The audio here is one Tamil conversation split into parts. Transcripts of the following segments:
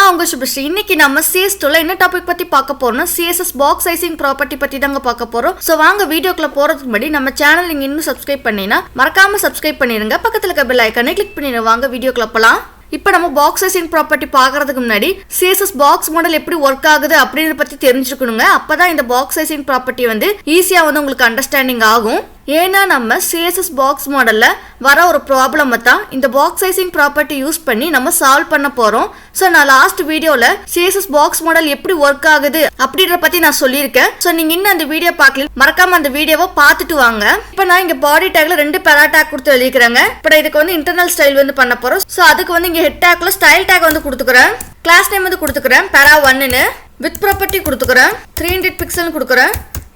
நான் உங்க சுபிஸ்ரீ. இன்னைக்கு நம்ம CS2ல என்ன டாபிக் பத்தி பார்க்க போறோம்னா CSS box sizing property பத்தி தாங்க பார்க்க போறோம். சோ வாங்க வீடியோக்குள்ள போறதுக்கு முன்னாடி நம்ம சேனல் நீங்க இன்னும் சப்ஸ்கிரைப் பண்ணீனா மறக்காம சப்ஸ்கிரைப் பண்ணிருங்க. பக்கத்துல இருக்க பெல் ஐகானை கிளிக் பண்ணிடுங்க. வாங்க வீடியோக்குள்ள போலாம். இப்போ நம்ம பாக்ஸ் சைசிங் ப்ராப்பர்ட்டி பார்க்கறதுக்கு முன்னாடி CSS பாக்ஸ் மாடல் எப்படி ஒர்க் ஆகுது அப்படிங்கறத பத்தி தெரிஞ்சுக்கணுங்க. அப்பதான் இந்த பாக்ஸ் சைசிங் ப்ராப்பர்ட்டி வந்து ஈஸியா வந்து உங்களுக்கு அண்டர்ஸ்டாண்டிங் ஆகும். ஏன்னா நம்ம CSS பாக்ஸ் மாடல்ல வர ஒரு ப்ராப்ளமை தான் இந்த பாக்ஸ் சைசிங் ப்ராப்பர்ட்டி யூஸ் பண்ணி நம்ம சால்வ் பண்ண போறோம். ஸோ நான் லாஸ்ட் வீடியோல CSS பாக்ஸ் மாடல் எப்படி ஒர்க் ஆகுது அப்படின்ற பத்தி நான் சொல்லியிருக்கேன். ஸோ நீங்க இன்னும் அந்த வீடியோ பார்க்கல, மறக்காம அந்த வீடியோவை பார்த்துட்டு வாங்க. இப்போ நான் இங்க பாடி டேக்ல 2 பேரா டேக் கொடுத்து எழுதிக்கிறேங்க. இப்போ இதுக்கு வந்து இன்டர்னல் ஸ்டைல் வந்து பண்ண போறோம். ஸோ அதுக்கு வந்து இங்க ஹெட் டேக்ல ஸ்டைல் டேக் வந்து கொடுத்துக்கிறேன். கிளாஸ் நேம் வந்து கொடுத்துக்கிறேன் பேரா 1ன்னு. வித் ப்ராப்பர்ட்டி கொடுத்துக்கிறேன். 300 பிக்சல் கொடுக்குறேன்.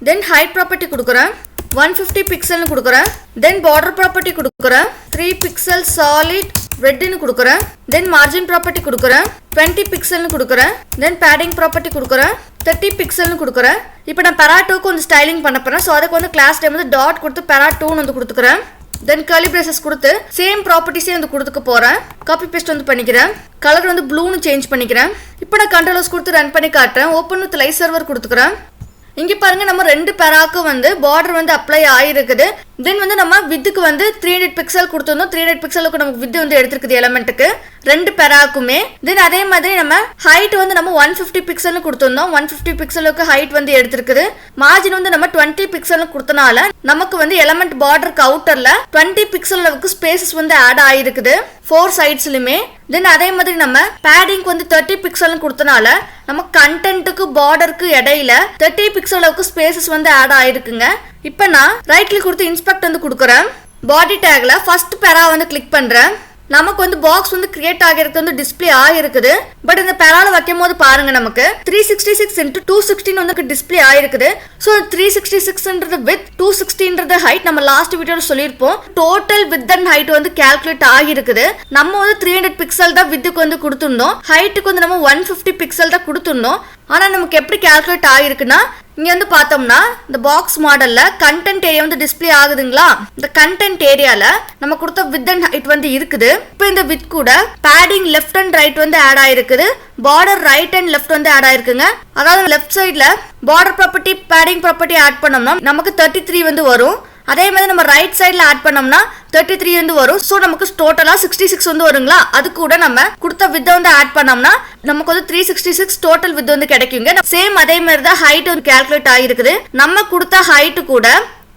தென் ஹைட் ப்ராப்பர்ட்டி கொடுக்குறேன். 150 பிக்சல் கொடுக்குறேன். தென் பார்டர் ப்ராப்பர்ட்டி கொடுக்குறேன். 3 பிக்சல் சாலிட் ரெட்னு கொடுக்குறேன். தென் மார்ஜின் ப்ராப்பர்ட்டி கொடுக்குறேன். 20 பிக்சல் கொடுக்குறேன். தென் பேடிங் ப்ராப்பர்ட்டி கொடுக்குறேன். 30 பிக்சல் கொடுக்குறேன். இப்போ நான் பேரா 2க்கு வந்து ஸ்டைலிங் பண்ண போறேன். ஸோ அதுக்கு வந்து கிளாஸ் டைம் வந்து டாட் கொடுத்து பேரா 2ன்னு வந்து கொடுத்துக்கிறேன். தென் கர்லி பிரேசஸ் கொடுத்து சேம் ப்ராப்பர்ட்டிஸே வந்து கொடுத்துக்க போறேன். காப்பி பேஸ்ட் வந்து பண்ணிக்கிறேன். கலர் வந்து ப்ளூன்னு சேஞ்ச் பண்ணிக்கிறேன். இப்போ நான் கண்ட்ரோல்ஸ் கொடுத்து ரன் பண்ணி காட்டுறேன். ஓப்பன் வித் லைவ் சர்வர் கொடுத்துக்கிறேன். இங்க பாருங்க நம்ம 2 பேராக்கு வந்து பார்டர் வந்து அப்ளை ஆயிருக்குது. தென் வந்து நம்ம வித்துக்கு வந்து 300 பிக்சல் கொடுத்துருந்தோம். 300 பிக்சலுக்கு நமக்கு வித் வந்து எடுத்துருக்குது எலமெண்ட்டுக்கு 2 பேராக்குமே. தென் அதே மாதிரி நம்ம ஹைட் வந்து நம்ம 150 பிக்சல் கொடுத்துருந்தோம். 150 பிக்சலுக்கு ஹைட் வந்து எடுத்துருக்குது. மார்ஜின் வந்து நம்ம 20 பிக்சல் கொடுத்தனால நமக்கு வந்து எலமெண்ட் பார்டருக்கு அவுட்டர்ல 20 பிக்சல் அளவுக்கு ஸ்பேசஸ் வந்து ஆட் ஆயிருக்குது 4 சைட்ஸ்லயுமே. தென் அதே மாதிரி நம்ம பேடிங் வந்து 30 பிக்சல் கொடுத்தனால நம்ம கண்டென்ட்டுக்கு பார்டருக்கு இடையில 30 பிக்சல் அளவுக்கு ஸ்பேசஸ் வந்து ஆட் ஆயிருக்குங்க. இப்போ நான் ரைட் கிளிக் கொடுத்து இன்ஸ்பெக்ட் வந்து கொடுக்குறேன். பாடி டேக்ல ஃபர்ஸ்ட் பேரா வந்து கிளிக் பண்றேன். நமக்கு வந்து பாக்ஸ் வந்து கிரியேட் ஆகிருக்கு வந்து டிஸ்பிளே ஆகிருக்குது. பட் இந்த பேரால வைக்கும் போது பாருங்க நமக்கு 366 × 216 வந்து டிஸ்பிளே ஆகிருக்குது. ஸோ 366ன்றது வித் 260ன்றது ஹைட் நம்ம லாஸ்ட் வீடியோல சொல்லியிருப்போம். டோட்டல் வித் அண்ட் ஹைட் வந்து கால்குலேட் ஆகிருக்குது. நம்ம வந்து 300 பிக்சல் தான் வித்துக்கு வந்து கொடுத்துருந்தோம். ஹைட்டுக்கு வந்து நம்ம 150 பிக்சல் தான் கொடுத்துருந்தோம். ஆனா நமக்கு எப்படி கால்குலேட் ஆகிருக்குன்னா இங்க வந்து பார்த்தோம்னா இந்த பாக்ஸ் மாடல்ல கண்டென்ட் ஏரியா வந்து டிஸ்பிளே ஆகுதுங்களா. இந்த கண்டென்ட் ஏரியால நம்ம கொடுத்த வித் அண்ட் ஹைட் வந்து இருக்குது. இப்போ இந்த வித் கூட பேடிங் லெஃப்ட் அண்ட் ரைட் வந்து ஆட் ஆயிருக்குது. பார்டர் ரைட் அண்ட் லெஃப்ட் வந்து ஆட் ஆயிருக்குங்க. அதாவது லெஃப்ட் சைட்ல border property padding property add பண்ணோம்னா நமக்கு 33 வந்து வரும். அதே மாதிரி நம்ம ரைட் சைட்ல ஆட் பண்ணோம்னா 33 வந்து வரும். ஸோ நமக்கு டோட்டலா 66 வந்து வருங்களா. அது கூட நம்ம கொடுத்த வித் வந்து ஆட் பண்ணோம்னா நமக்கு வந்து 366 டோட்டல் வித் வந்து கிடைக்குங்க. சேம் அதே மாதிரி தான் ஹைட் வந்து கால்குலேட் ஆகிருக்குது. நம்ம கொடுத்த ஹைட் கூட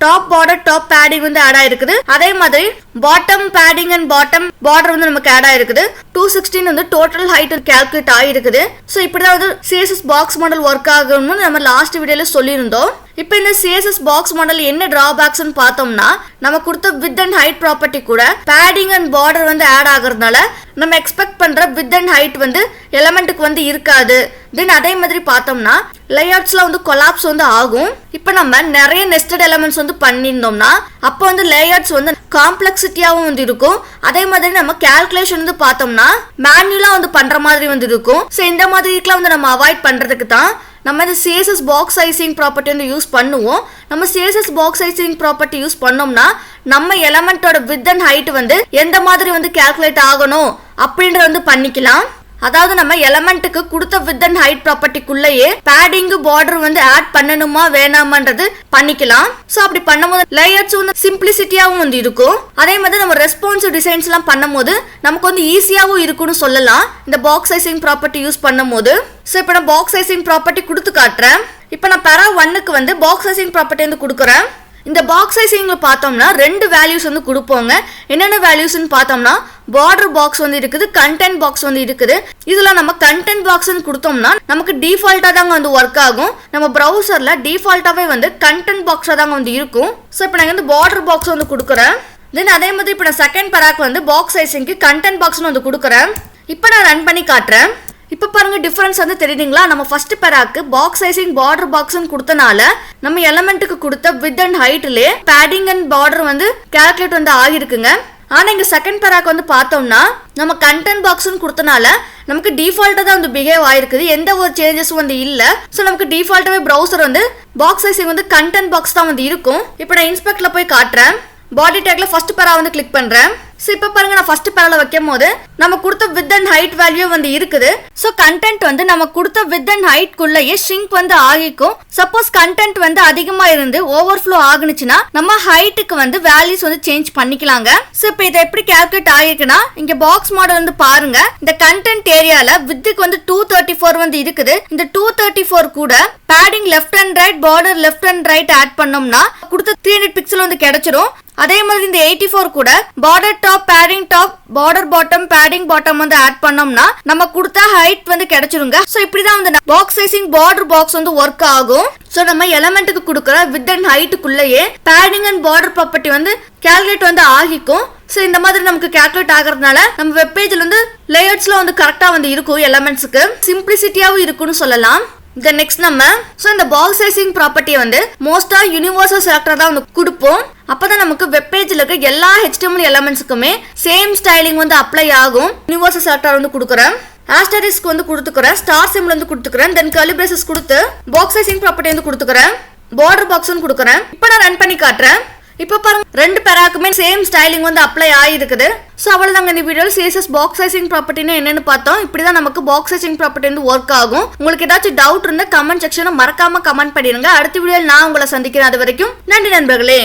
டாப் பார்டர் டாப் பேடிங் வந்து ஆட் ஆயிருக்குது. அதே மாதிரி bottom padding and bottom border வந்து நமக்கு ஆட் ஆயிருக்குது. 216 வந்து டோட்டல் ஹைட் கால்குலேட் ஆயிருக்குது. ஸோ இப்படிதான் வந்து CSS பாக்ஸ் மாடல் ஒர்க் ஆகும்னு நம்ம லாஸ்ட் வீடியோல சொல்லியிருந்தோம். இப்போ இந்த CSS பாக்ஸ் மாடல் என்ன டிராபேக்ஸ் பார்த்தோம்னா நம்ம கொடுத்த வித் அண்ட் ஹைட் ப்ராப்பர்ட்டி கூட பேடிங் அண்ட் பார்டர் வந்து ஆட் ஆகுறதுனால நம்ம எக்ஸ்பெக்ட் பண்ற வித் அண்ட் ஹைட் வந்து எலமெண்ட்டுக்கு வந்து இருக்காது. தென் அதே மாதிரி பார்த்தோம்னா லேஅவுட்ஸ்ல வந்து கொலாப்ஸ் வந்து ஆகும். இப்போ நம்ம நிறைய நெஸ்டட் எலமெண்ட்ஸ் வந்து பண்ணியிருந்தோம்னா அப்போ வந்து லேஅவுட்ஸ் வந்து காம்ப்ளெக்சிட்டியாவும் வந்து இருக்கும். அதே மாதிரி நம்ம கால்குலேஷன் வந்து பார்த்தோம்னா மேனுவலா வந்து பண்ற மாதிரி வந்து இருக்கும். ஸோ இந்த மாதிரிலாம் வந்து நம்ம அவாய்ட் பண்றதுக்கு தான் நம்ம இந்த CSS பாக்ஸ் சைசிங் ப்ராப்பர்ட்டி வந்து யூஸ் பண்ணுவோம். நம்ம CSS box sizing property use பண்ணோம்னா நம்ம எலமெண்டோட வித் அண்ட் ஹைட் வந்து எந்த மாதிரி வந்து கால்குலேட் ஆகணும் அப்படின்றத வந்து பண்ணிக்கலாம். அதாவது நம்ம எலமெண்ட்டுக்கு கொடுத்த வித் அண்ட் ஹைட் ப்ராப்பர்ட்டிக்குள்ளேயே பேடிங் பார்டர் வந்து ஆட் பண்ணணுமா வேணாமான்றது பண்ணிக்கலாம். ஸோ அப்படி பண்ணும்போது லேயர்ஸ் வந்து சிம்பிளிசிட்டியாகவும் வந்து இருக்கும். அதே மாதிரி நம்ம ரெஸ்பான்சிவ் டிசைன்ஸ் எல்லாம் பண்ணும்போது நமக்கு வந்து ஈஸியாகவும் இருக்கும்னு சொல்லலாம் இந்த பாக்ஸ் சைசிங் ப்ராப்பர்ட்டி யூஸ் பண்ணும்போது. ஸோ இப்போ நான் பாக்ஸ் சைசிங் ப்ராப்பர்ட்டி கொடுத்து காட்டுறேன். இப்போ நான் பேரா 1க்கு வந்து பாக்ஸ் சைசிங் ப்ராப்பர்ட்டி வந்து கொடுக்குறேன். இந்த பாக்ஸ் சைசிங்ல பார்த்தோம்னா 2 வேல்யூஸ் வந்து கொடுப்போங்க. என்னென்ன வேல்யூஸ்ன்னு பார்த்தோம்னா பார்டர் பாக்ஸ் வந்து இருக்குது, கண்டென்ட் பாக்ஸ் வந்து இருக்குது. இதுல நம்ம கண்டென்ட் பாக்ஸ் கொடுத்தோம்னா நமக்கு டிஃபால்ட்டா தாங்க வந்து ஒர்க் ஆகும். நம்ம ப்ரௌசர்ல டிஃபால்ட்டாவே வந்து கண்டென்ட் பாக்ஸா தாங்க வந்து இருக்கும். ஸோ இப்போ நான் வந்து பார்டர் பாக்ஸ் வந்து கொடுக்குறேன். தென் அதே மாதிரி இப்போ நான் செகண்ட் பேராக்கு வந்து பாக்ஸ் சைசிங்க்கு கண்டென்ட் பாக்ஸ்னு வந்து கொடுக்குறேன். இப்போ நான் ரன் பண்ணி காட்டுறேன். இப்போ பாருங்க டிஃபரன்ஸ் வந்து தெரியுதுங்களா. நம்ம ஃபர்ஸ்ட் பேராக்கு பாக்ஸ் சைசிங் பார்டர் பாக்ஸ்னு கொடுத்தனால நம்ம எலமெண்ட்டுக்கு கொடுத்த வித் அண்ட் ஹைட்லயே பேடிங் அண்ட் பார்டர் வந்து கால்குலேட் வந்து ஆகிருக்குங்க. ஆனா இங்க செகண்ட் பேராக்கு வந்து பார்த்தோம்னா நம்ம கண்டென்ட் பாக்ஸ்னு கொடுத்தனால நமக்கு டிஃபால்ட்டா தான் வந்து பிஹேவ் ஆயிருக்குது. எந்த ஒரு சேஞ்சஸும் வந்து இல்ல. ஸோ நமக்கு டிஃபால்ட்டாவே ப்ரௌசர் வந்து பாக்ஸ் சைசிங் வந்து கண்டென்ட் பாக்ஸ் தான் வந்து இருக்கும். இப்போ நான் இன்ஸ்பெக்ட்ல போய் காட்டுறேன். பாடி டேக்ல ஃபர்ஸ்ட் பேரா வந்து கிளிக் பண்றேன். சோ இப்போ பாருங்க நான் ஃபர்ஸ்ட் பேரால வைக்கும்போது நம்ம கொடுத்த width and height வேல்யூ வந்து இருக்குது. சோ கண்டென்ட் வந்து நம்ம கொடுத்த width and height குள்ளேயே ஷ்ரிங்க் வந்து ஆகிக்கும். சப்போஸ் கண்டென்ட் வந்து அதிகமா இருந்து ஓவர்ஃப்ளோ ஆகுனுச்சுனா நம்ம ஹைட்டுக்கு வந்து வேல்யூஸ் வந்து சேஞ்ச் பண்ணிக்கலாங்க. சோ இப்போ இத எப்படி கால்குலேட் ஆகிருக்குனா இங்க பாக்ஸ் மாடல் வந்து பாருங்க. இந்த கண்டென்ட் ஏரியால widthக்கு வந்து 234 வந்து இருக்குது. இந்த 234 கூட padding left and right border left and right add பண்ணோம்னா கொடுத்த 300 பிக்சல் வந்து கிடைச்சிரும். அதே மாதிரி இந்த 84 கூட border top padding top border bottom padding bottom வந்து ஆட் பண்ணோம்னா நம்ம கொடுத்த ஹைட் வந்து கிடைச்சிருங்க. சோ இப்படிதான் வந்து பாக்ஸ் சைசிங் பார்டர் பாக்ஸ் வந்து ஒர்க் ஆகும். சோ நம்ம எலிமெண்ட்டுக்கு கொடுக்குற width and height குள்ளேயே பேடிங் அண்ட் பார்டர் ப்ராப்பர்ட்டி வந்து கால்குலேட் வந்து ஆகிக்கும். சோ இந்த மாதிரி நமக்கு கால்குலேட் ஆகிறதுனால நம்ம வெப் பேஜ்ல வந்து லேஅவுட்ஸ்ல வந்து கரெக்டா வந்து இருக்கும். எலிமெண்ட்ஸ்க்கு சிம்பிளிசிட்டியாவும் இருக்குன்னு சொல்லலாம். The next நம்ம சோ இந்த பாக்ஸ் சைசிங் ப்ராப்பர்ட்டி வந்து மோஸ்டா யுனிவர்சல் செலக்டர் தான் வந்து கொடுப்போம். அப்பதான் நமக்கு வெப் பேஜ்ல இருக்க எல்லா HTML எலிமெண்ட்ஸ்க்குமே சேம் ஸ்டைலிங் வந்து அப்ளை ஆகும். யுனிவர்சல் செலக்டர் வந்து கொடுக்குறேன். ஆஸ்டரிஸ்க் வந்து கொடுத்துக்கிறேன். ஸ்டார் சிம்பிள் வந்து கொடுத்துக்கிறேன். தென் கர்லி பிரேசஸ் கொடுத்து பாக்ஸ் சைசிங் ப்ராப்பர்ட்டி வந்து கொடுத்துக்கிறேன். பார்டர் பாக்ஸ் வந்து கொடுக்குறேன். இப்போ நான் ரன் பண்ணி காட்டுறேன். இப்போ பாருங்க ரெண்டு பேராக்குமே சேம் ஸ்டைலிங் வந்து அப்ளை ஆகிருக்குது. ஸோ அவ்வளோதாங்க இந்த வீடியோவில் CSS பாக்ஸ் சைசிங் ப்ராப்பர்ட்டின்னு என்னன்னு பார்த்தோம். இப்படி தான் நமக்கு பாக்ஸ் சைசிங் ப்ராப்பர்ட்டி வந்து ஒர்க் ஆகும். உங்களுக்கு ஏதாச்சும் டவுட் இருந்தால் கமெண்ட் செக்ஷனை மறக்காம கமெண்ட் பண்ணிடுங்க. அடுத்த வீடியோவில் நான் உங்களை சந்திக்கிறேன். அது வரைக்கும் நன்றி நண்பர்களே.